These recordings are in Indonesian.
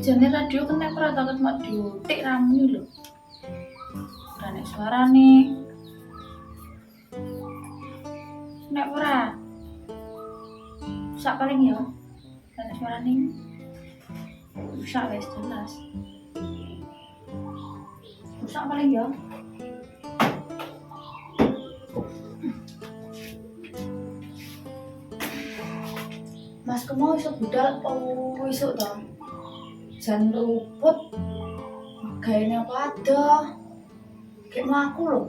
Jane radio kena ora takut mak diotik rame lho. Ora nek suarane. Nek ora. Sak paling ya. Nek suarane. Sak wis jelas. Sak paling ya. Mas kemo iso budal iso to. Jan ruput. Gaene wadah. Kayak mlaku lho.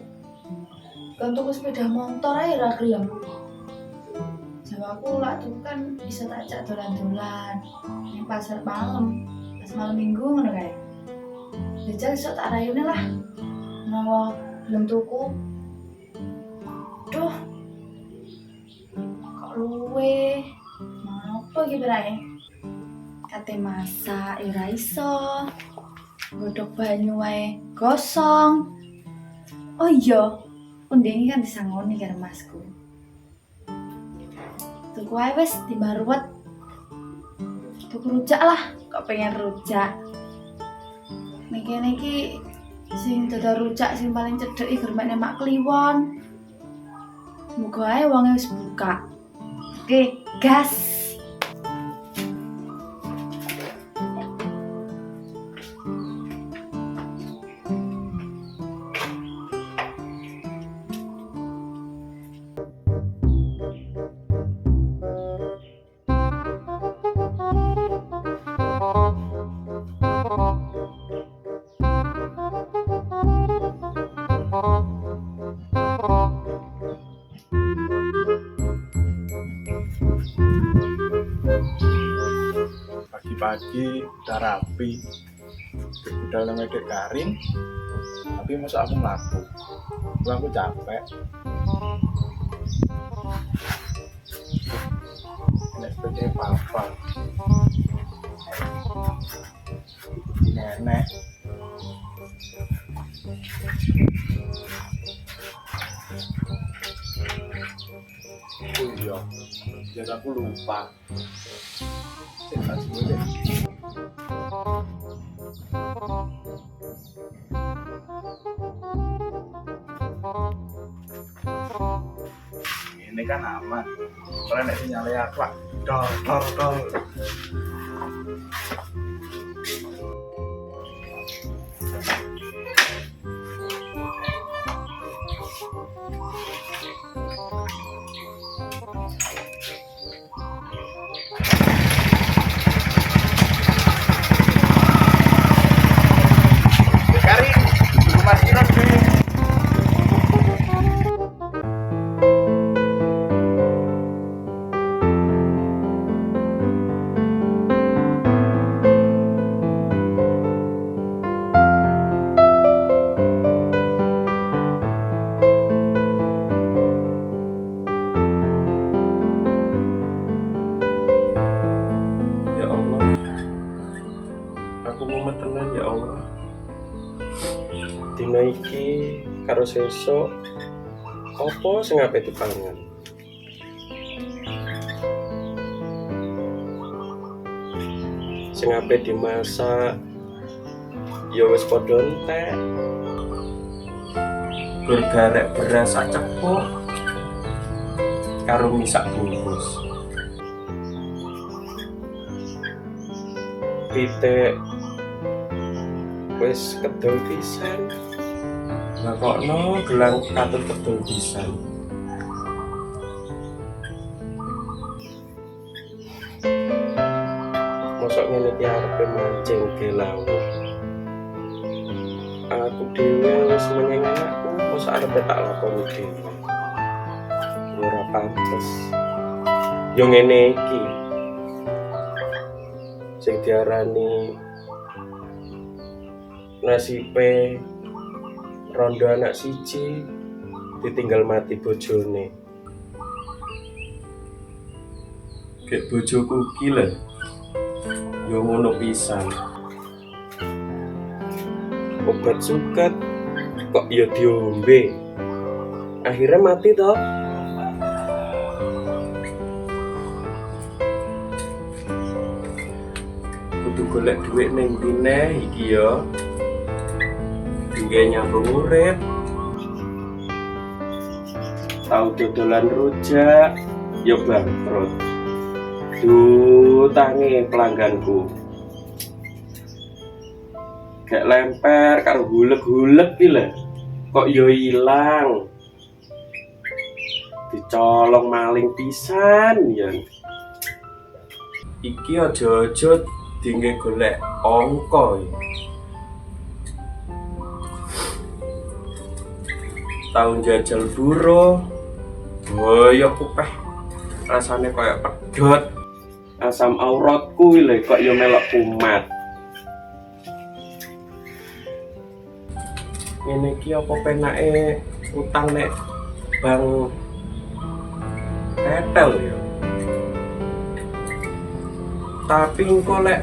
Kan tuku sepeda motor ae ra gelem. Jawaku lak tuku kan bisa tak ajak dolan-dolan ning pasar malam. Pas malam minggu ngono kae. Jajal iso tak rayune lah. Menawa gelem tuku. Duh. Kok luwe. Apa iki berae? Kate masak ora iso. Godhog banyu wae gosong. Oh iya, undingi kan disangoni karo masku. Tuku wae wis dimaruwet. Tuku rujak lah, kok pengen rujak. Ning kene iki sing dodol rujak sing paling cedhek iki germane Mak Kliwon. Muga ae wonge wis buka. Oke, gas. Pagi-pagi udah rapi, budal nang Medek Karin, tapi masa aku mlaku. Aku capek. Nek sepeda papa. Nenek. Oh iya, jadi aku lupa. Ini kan aman. Soalnya nek sinyalnya aku dol. Tenan ya Allah, dina iki karo sesuk apa sing ape dipangan? Sing ape dimasak ya wis padha entek. Gur garek beras sacepuk karo misak bungkus. Pitik wis kedol pisan. Lakokno gelang katut kedol pisan. Mosok ngene iki arepe mancing ke laut. Aku dhewe wis menyang anakku, mosok arepe tak lakoni dhewe. Ora pantes. Yo ngene iki. Sing diarani nasibe rondo anak siji ditinggal mati bojone. Kek bojoku iki lho yo ngono pisan. Obat suket kok ya diombe, akhirnya mati toh. kudu golek duit ning dine iki ya. Tinggal nyambung urip. Tahu dodolan rujak, ya bangkrut. Tangi pelangganku. Gak lemper karo hulek-hulek iki lho. Kok yo ilang. Dicolong maling pisan ya. Iki aja-aja dingge golek angka ya. Tahun jajal duro. Boyo kupeh. Rasane kayak pedot. Asam auratku lho kok yo melok kumat. Ngene iki apa penake utang nek bang tetel ya. Tapi engko lek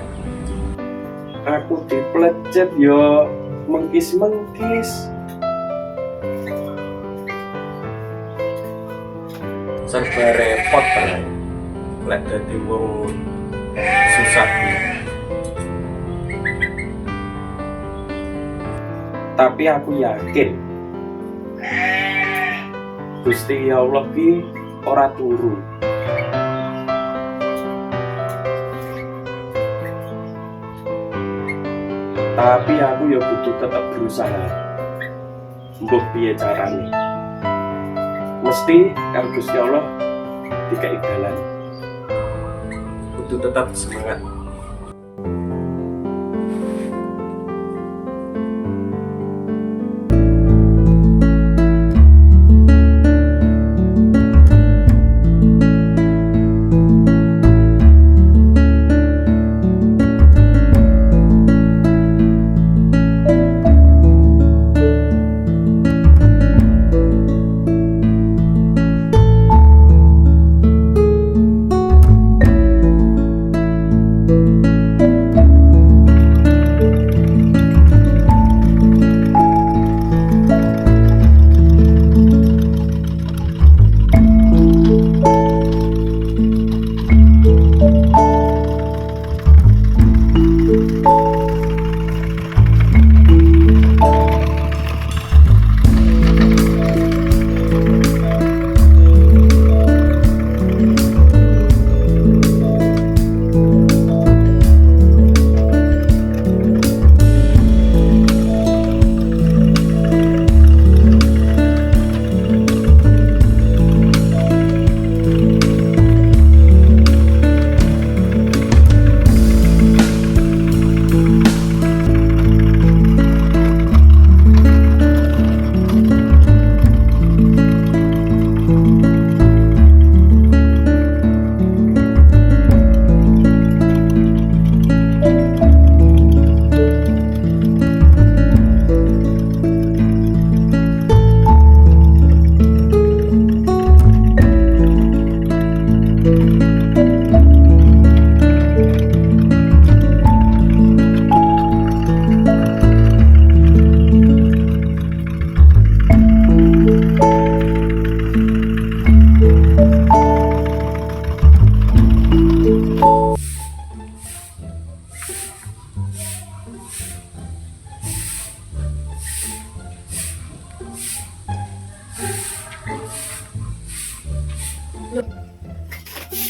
aku diplecet yo mengkis-mengkis. Serba repot kan. Lek dadi wong susah. Tapi aku yakin Gusti Allah ki ora turu. Tapi aku ya kudu tetap berusaha. Mbok piye carane? Mesti karo Gusti Allah dikai dalan. Kudu tetap semangat.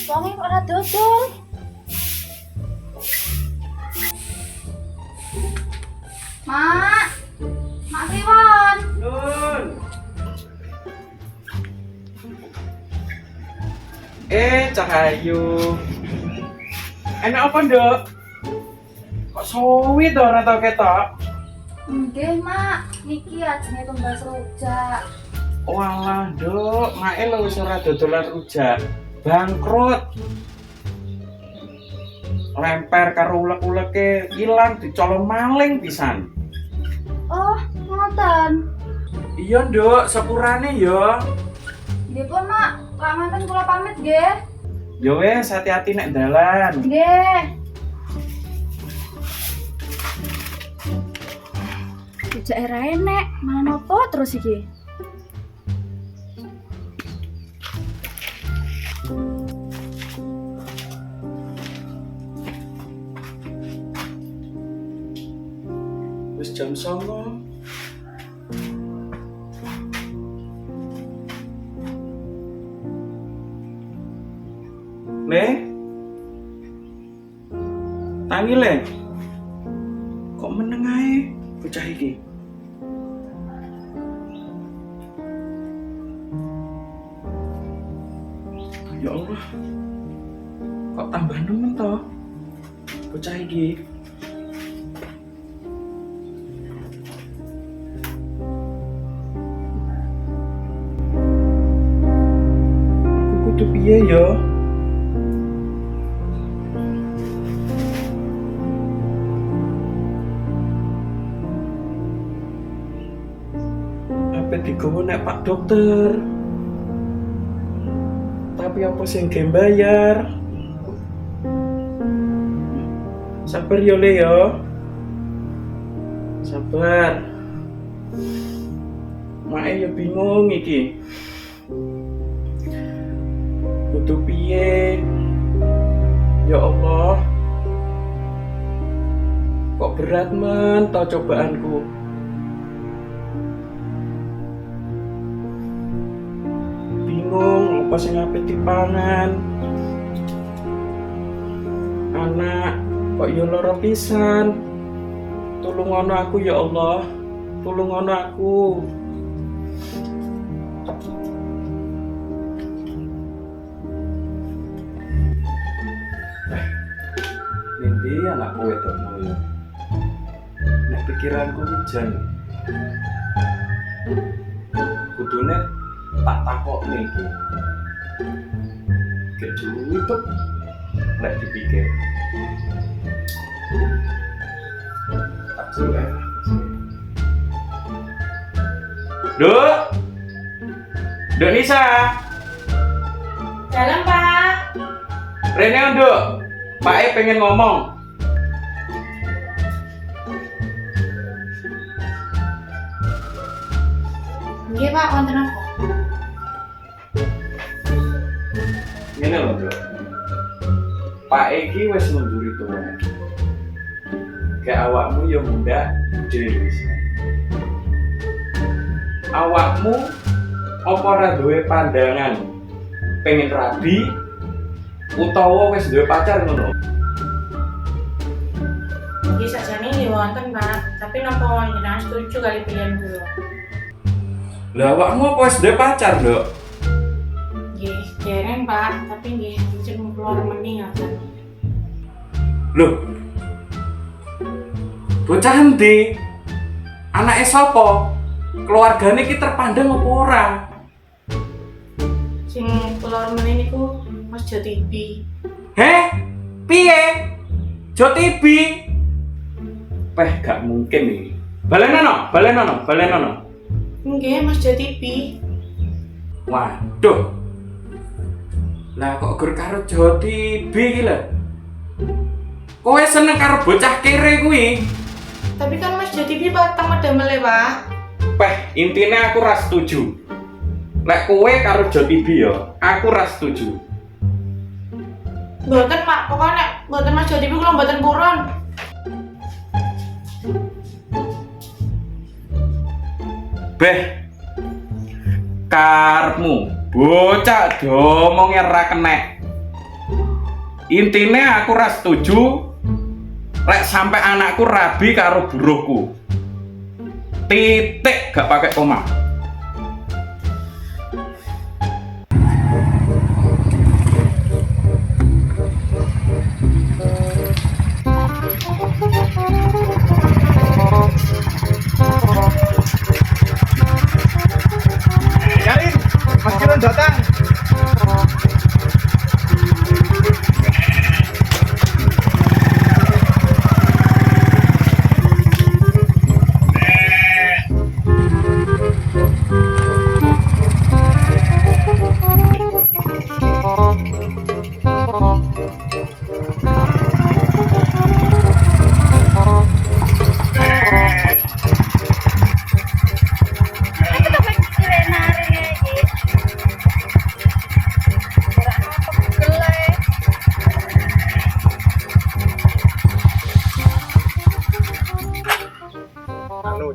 Wonge kok ora dodol. Mak. Mak Kliwon. Nun. Cahayu. Enak apa, Nduk? Kok suwi to ora tau ketok? Nggih, Mak. Niki ajenge tumbas rujak. Walah, Nduk, mae lho wis ora dodolan rujak. Bangkrut. Lemper karo ulek-uleke ilang dicolong maling pisan. Oh, ngoten. Iya, Nduk, sepurane ya. Nggih pun, Mak. Kangen kula pamit nggih. Ya wis, hati-hati nek dalan. Nggih. Rujak era enek, malah nopo terus iki? Wis jam 09.00. Le? Tangi le? Kok meneng ae bocah iki? Ya Allah. Kok tambah nemen toh? Bocah iki. Aku kudu piye ya? Apa digowo nek Pak Dokter? Tapi apa sing ge bayar? Sabar yo Le yo. Sabar. Mae yo bingung iki. Kudu piye? Ya Allah. Kok berat men to cobaanku. Bingung apa sing ape dipangan. Anak kok yo lara pisan. Tulungono aku ya Allah. Tulungono aku. Nanti anakku wedok mau ya. Nek pikiranku hujan. Kudune tak takokne iki. Gek duwe tuh nek dipikir. Tak suwe. Duk. Duk Nisa. Dalam Pak. Rene nduk. Pak E pengen ngomong. Nggih Pak, wonten apa? Ngene lho, Nduk. Pak E iki wis munduri tuwa. Kayak awakmu ya muda dhewe. Awakmu apa ora duwe pandangan pengen rabi utawa wis duwe pacar ngono? Nggih sakjane nggih wonten Pak, tapi napa jenengan setuju kali pilihan kula? Lah awakmu apa wis duwe pacar, Nduk? Nggih, dereng Pak, tapi nggih jeneng kula remeni ngaten. Loh. Bocah endi? Anake sapa? Keluargane iki terpandang apa ora? Sing kula remeni niku Mas Jotibi. Heh? Piye? Jotibi? Peh gak mungkin iki. Balenono. Nggih, Mas Jotibi. Waduh. Lah kok gur karo Jotibi iki lho? Kowe seneng karo bocah kere kuwi? Tapi kan Mas Jotibi patang medamel Pak. Peh, intinya aku ora setuju. Lek kowe karo Jotibi ya, aku ora setuju. Mboten Pak, pokoknya mboten Mas Jotibi kula mboten purun. Beh, karepmu bocah diomongnya ora kenek. Intine aku ora setuju lek sampai anakku rabi karo buruhku. Titik gak pakai koma. Yarin, Mas Kiron datang.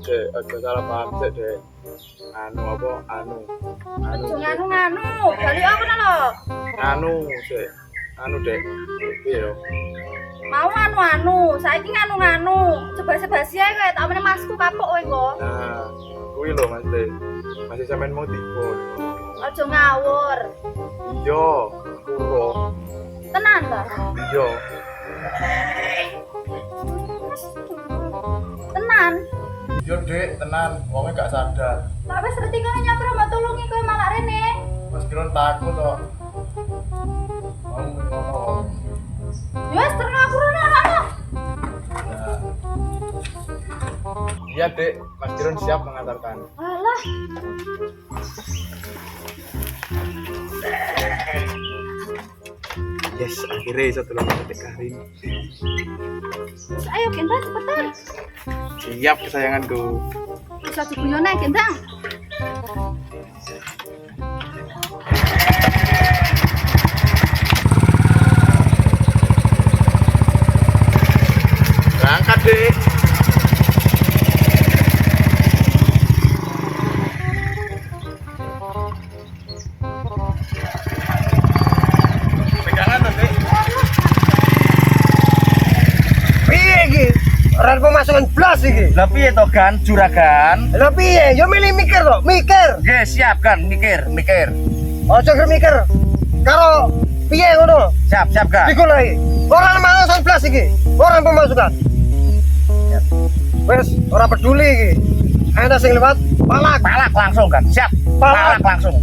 Dek, aja salah paham sik, Dek. Anu apa? Anu. Anu. Aja Dek. nganu-nganu, bali apa lho? Anu sik. Anu, Dek. Piye yo? Mau anu-anu, saiki nganu-nganu. Sebas-sebasi ae kaya tak meneh masku kapok kowe kok. Nah, kuwi lho Mas Dek. Masih sampean mau tipu. Aja ngawur. Iya, kuro. Tenan ta? Iya. Tenan. Iya, Dek, tenan. Wonge gak sadar. Lah wis reti kono nyamper mbok tulungi kowe malah rene. Mas Kiron takut kok. Mau ngomong. Ya wis terus aku rono ana. Iya, Dek. Mas Kiron siap mengantarkan. Alah. Yes, akhirnya iso tulung Dek Karin. Wis ayo Gendang cepetan. Siap kesayanganku. Bisa diguyone Gendang. Berangkat, Dek. Pegangan tuh, Dek. Piye iki? Ora pemasukan blas iki. Lah piye to kan juragan? Lha piye? Yo milih mikir to, mikir. Nggih, siap kan, mikir. Ojo ger mikir. Karo piye ngono? Siap kan. Digoleki. Ora pemasukan blas iki. Ora pemasukan. Wes, ora peduli iki. Ana sing lewat palak Langsung kan. Siap. Palak. Langsung.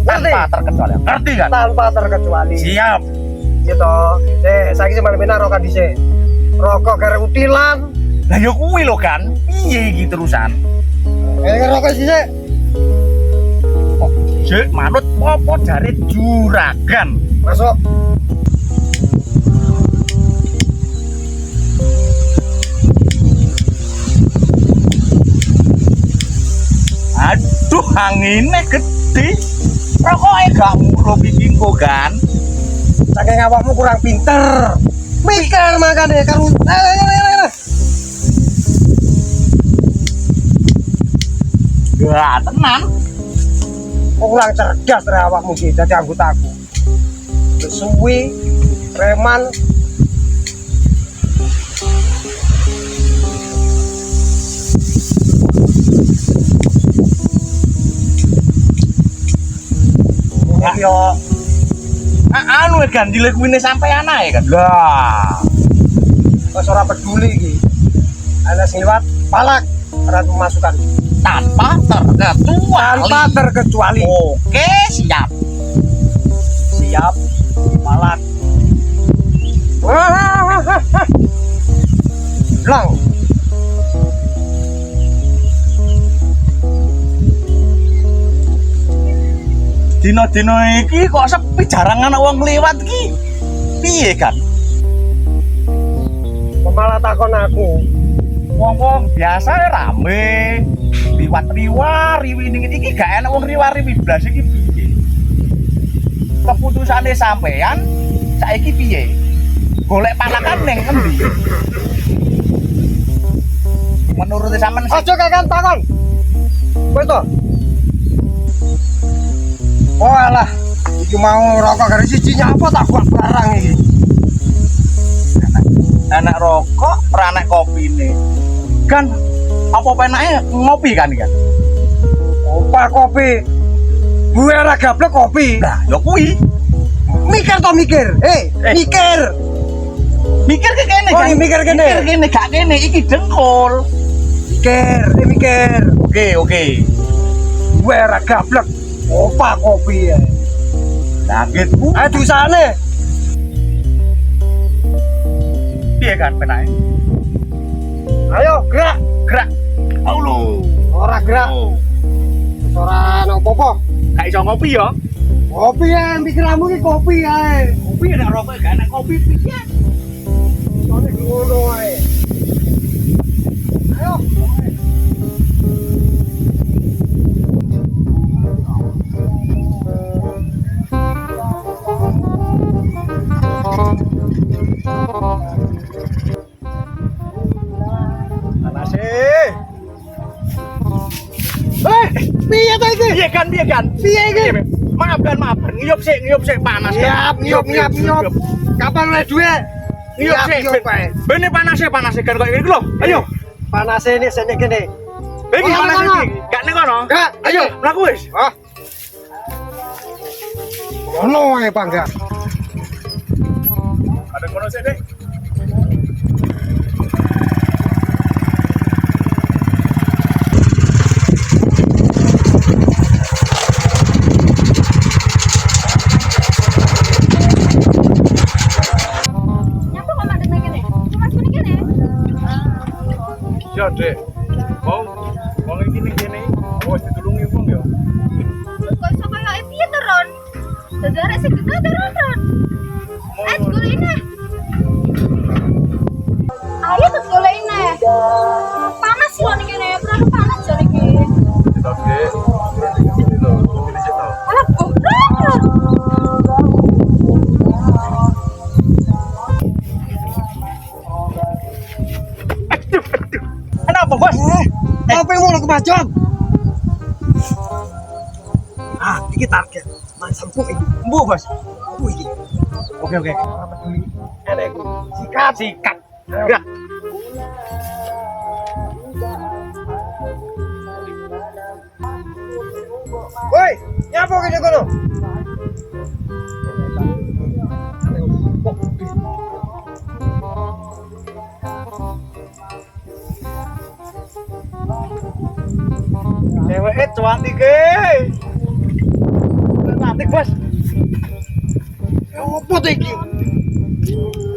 Ngerti? Tanpa terkecuali. Ngerti kan? tanpa terkecuali. Siap. Gitu. Saiki sampeyan benar rokok dhisik. Rokok gara utilan. Lah yo kuwi lho kan. Piye iki terusan? Rokok dhisik. Kok jek manut apa dari juragan? Masuk. Aduh, anginnya gede. Rokoknya gak mulu bikinku kan. Saking awakmu kurang pinter. Mikir makane karo Gak tenan. kurang cerdas dari awakmu iki dadi anggotaku. Wis suwi preman Yo. Anu kan dilekuine sampean ae kan. Lah. wis ora peduli iki. Ana sing liwat palak ora pemasukan Tanpa terkecuali. Oke, siap. Siap. Malak. Lang. Dino-dino iki kok sepi jarang ana wong liwat iki. Piye kan? Malah takon aku. Wong-wong biasa rame. Liwat-liwat riwi iki gak enak wong riwa-riwi blas iki piye? Keputusane sampean saiki piye? Golek panakan ning endi? Menurut sampean Aja kakean takon. Kowe to. Oh alah, iki mau rokok garis siji nyapa tak buat barang iki. enak rokok, ora enak kopine. Kan apa penake ngopi kan kan? Opa kopi. Gue ora gablek kopi. Nah, ya kuwi. Mikir to mikir. Mikir. Mikir ke kene Oh, kan? mikir kene. Mikir kene gak kene iki dengkul. Mikir. Oke. Gue ora gablek. Opa kopi ya. Langitku. Aduh sana. Piye kan penake? Ayo gerak. Gerak. Aulo. Ora gerak. Oh. Ora ono apa-apa. Gak iso ngopi ya? Kopi ya, pikiranmu ki kopi ya. Kopi enak rokok gak enak kopi piye? Soale ngono ae. Ayo. ta iki? Piye kan? Piye iki? Maafkan. Ngiyup sik panas. Ngiyup. Kapan oleh duwe? Ngiyup sik. Bene panas kan kok iki lho. Ayo. Panase ini sene kene. Iki Oh, panas kono. iki. Gak ning kono. Gak, Ayo, mlaku wis. Ah. Ono ae Bangga. Ada kono sik, Dek. Nyapa kok mandek nang kene? Cuma kene kene. Ya, Dek. Wong iki ning kene. Oh, ditulungi wong ya. Kok iso kaya piye to, Ron? Dadi arek sing gede to, Ron. Golekne. Ayo tuh golekne. Panas sih lo ning kene, terlalu panas jare iki. Kita, Dek. Ini lho, ini sik to. Alah, Ron. Kenapa, Bos? Apa yang mau kebacon? Ah, iki target. Mas sempuk iki. Embu, Bos. Embu iki. Oke. Ora peduli. Enek. Sikat. Gerak. Woi, nyapa kene kono? Cewek cantik ke. Cantik, Bos. Apa tuh iki?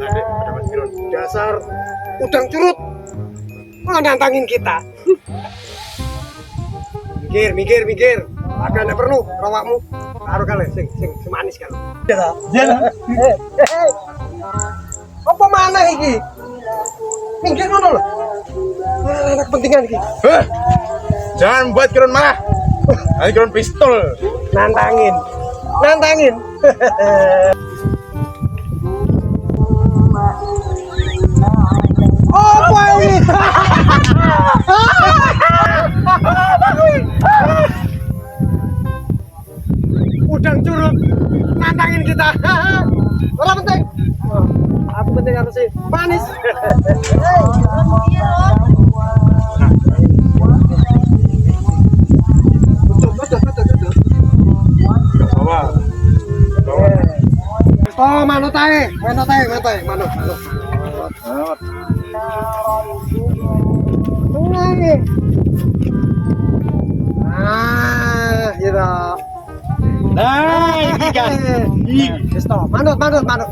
Ada Mas Kiron. Dasar udang curut. Mau nantangin kita. Mikir. Agak nek perlu rawakmu karo kale sing manis kan. Iya. Apa mana iki? Minggir ngono lho. Ada kepentingan iki. Jangan buat Kiron marah. Nanti Kiron pistol. Nantangin. Apa ini? Udang curut nantangin kita. Ora penting. Aku penting harus sih manis. Bawa. Oh, manut ae. Manut. Mulai. Ah, iya. Nah, ini kan. Wis to, manut ae. Manut.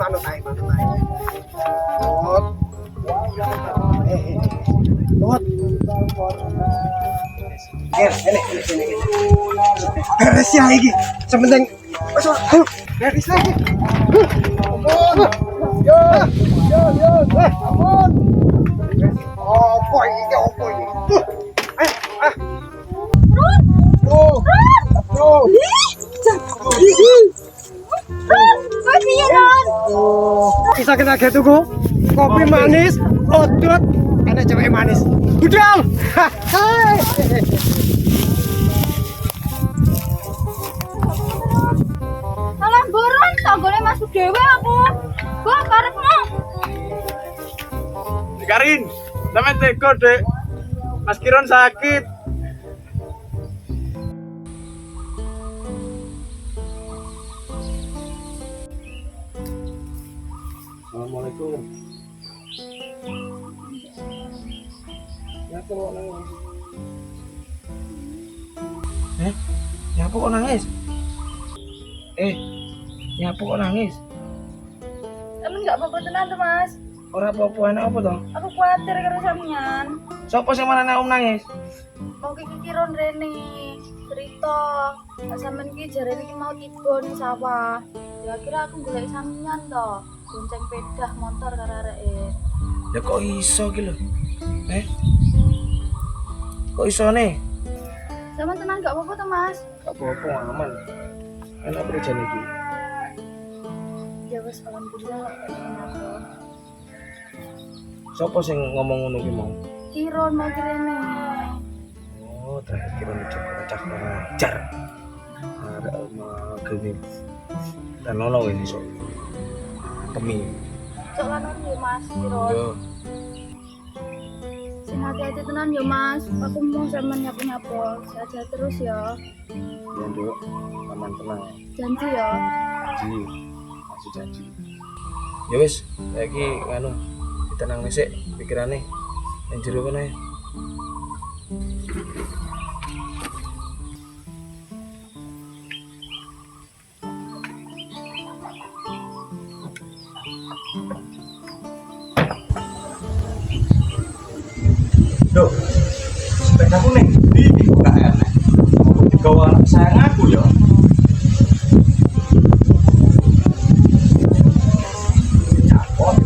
Ini. Beres ya iki. Sementing wis beres lagi. Yo. Ampun. Apa iki? Bisa kita get tuku kopi manis, odot, ada cewek manis. Udang. Hai. Alah, Boron, tanggone masuk dhewe aku. Wah, karepmu. Karin, sampe teko, Dek. Mas Kiron sakit. Assalamualaikum. Nyapa kok nangis? Nyapa kok nangis? Emang nggak apa-apa tenan tuh, Mas. Ora apa-apa, enak apa toh? Aku khawatir karo sampean. Sopo sing marane om nangis? Mau Kiki Kiron rene cerita sampean ki jarene ki mau tiba ning sawah. Ya kira aku golek sampean to, bonceng pedah motor karo areke. Ya kok iso ki lho? Kok iso nih? Sampean tenan gak apa-apa to, Mas? Gak apa-apa, aman. Enak perjalanan iki. Ya wis alhamdulillah. Sopo sing ngomong ngono ki mau? Kiron mau ki rene. Oh, terakhir kira nih cak ngajar. Ada gini. Dan nolong ini so. Temi. Cok lan yo Mas, piro? Yo. Sing hati-hati tenan yo Mas. Aku mau sampean nyapu-nyapu. Sehat terus ya. Ya Nduk, aman tenang. Janji ya. Janji. Masih janji. Ya wis, saiki nganu ditenang sik pikirane. Ning jero kene. Duh, sepedaku nih, ini kok gak enak. Aku digawa anak sayang aku ya. Capot.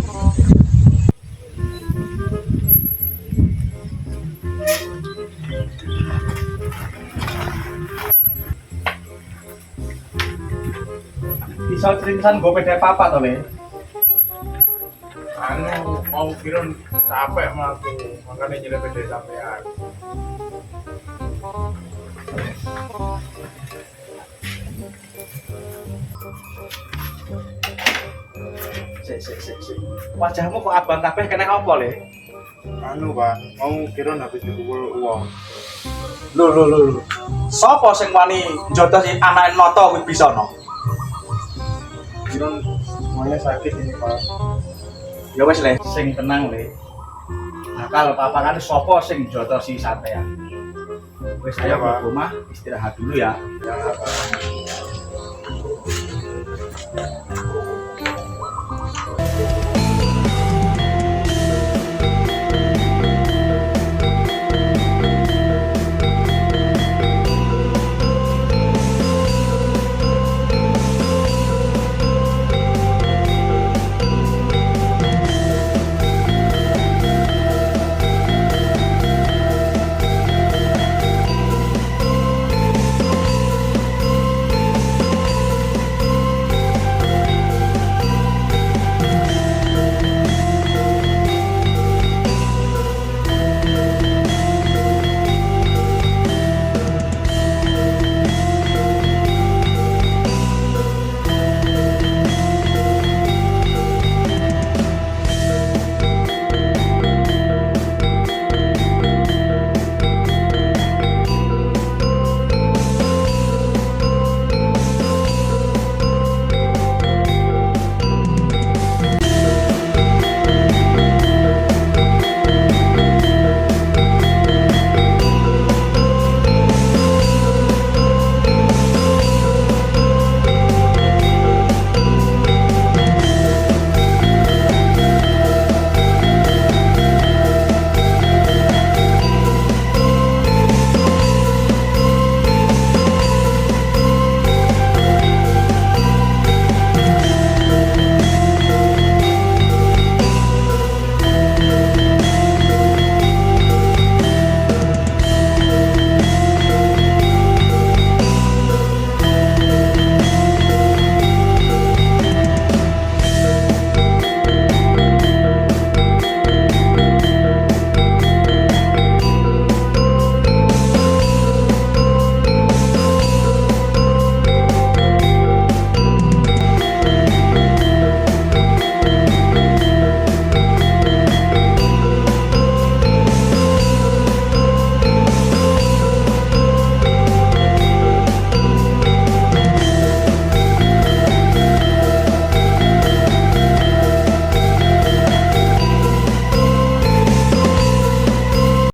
Bisa ceritaan gue beda apa toh Le? Anu mau kira capek mah aku, makanya nyelip sampean. Sik. Wajahmu kok abang kabeh kena apa Le? Anu Pak, mau kira habis dikumpul uang. Lho. Sopo sing wani njotos anake noto kuwi bisa no? Kira semuanya sakit ini Pak. Ya wis Le, sing tenang Le. Nah, kalau papakan sopo sing njotosi sampean. Wis ayo Iya, Pak. ke rumah istirahat dulu ya. Ya Pak.